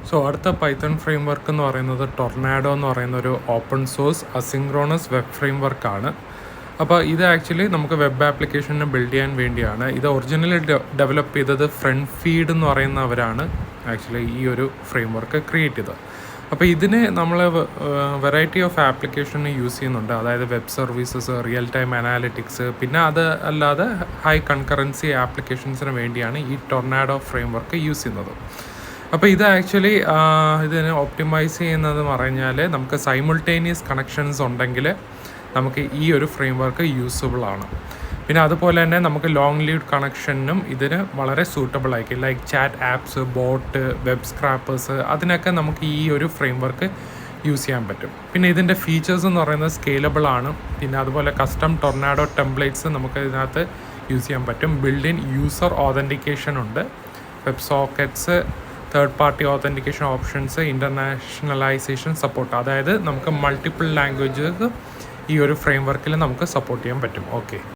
So അടുത്ത Python frame work എന്ന് പറയുന്നത് ടൊർണാഡോ എന്ന് പറയുന്ന ഒരു open source asynchronous web frame വർക്കാണ്. അപ്പോൾ ഇത് ആക്ച്വലി നമുക്ക് വെബ് ആപ്ലിക്കേഷനെ ബിൽഡ് ചെയ്യാൻ വേണ്ടിയാണ്. ഇത് ഒറിജിനലി ഡെവലപ്പ് ചെയ്തത് ഫ്രണ്ട് ഫീഡ് എന്ന് പറയുന്നവരാണ് ആക്ച്വലി ഈ ഒരു ഫ്രെയിം വർക്ക് ക്രിയേറ്റ് ചെയ്തത്. അപ്പോൾ ഇതിന് നമ്മൾ വെറൈറ്റി ഓഫ് ആപ്ലിക്കേഷന് യൂസ് ചെയ്യുന്നുണ്ട്. അതായത് web services, real time analytics, പിന്നെ അത് അല്ലാതെ ഹൈ കൺകറൻസി ആപ്ലിക്കേഷൻസിന് വേണ്ടിയാണ് ഈ ടൊർണാഡോ ഫ്രെയിം വർക്ക് യൂസ് ചെയ്യുന്നത്. അപ്പോൾ ഇത് ആക്ച്വലി ഇതിനെ ഒപ്റ്റിമൈസ് ചെയ്യുന്നത് പറഞ്ഞാൽ നമുക്ക് സൈമിൾട്ടേനിയസ് കണക്ഷൻസ് ഉണ്ടെങ്കിൽ നമുക്ക് ഈ ഒരു ഫ്രെയിം വർക്ക് യൂസബിൾ ആണ്. പിന്നെ അതുപോലെ തന്നെ നമുക്ക് ലോങ് ലീഡ് കണക്ഷനും ഇതിന് വളരെ സൂട്ടബിൾ ആയിരിക്കും. Like chat apps, bot, web scrapers, അതിനൊക്കെ നമുക്ക് ഈ ഒരു ഫ്രെയിം വർക്ക് യൂസ് ചെയ്യാൻ പറ്റും. പിന്നെ ഇതിൻ്റെ ഫീച്ചേഴ്സ് എന്ന് പറയുന്നത് സ്കെയിലബിൾ ആണ്. പിന്നെ അതുപോലെ കസ്റ്റം ടൊർണാഡോ ടെംപ്ലേറ്റ്സ് നമുക്ക് ഇതിനകത്ത് യൂസ് ചെയ്യാൻ പറ്റും. ബിൽഡ് ഇൻ യൂസർ ഓതൻറ്റിക്കേഷൻ ഉണ്ട്, web sockets, third party authentication options, internationalization support. അതായത് നമുക്ക് മൾട്ടിപ്പിൾ ലാംഗ്വേജസ് ഈ ഒരു ഫ്രെയിം വർക്കിൽ നമുക്ക് സപ്പോർട്ട് ചെയ്യാൻ പറ്റും. ഓക്കെ.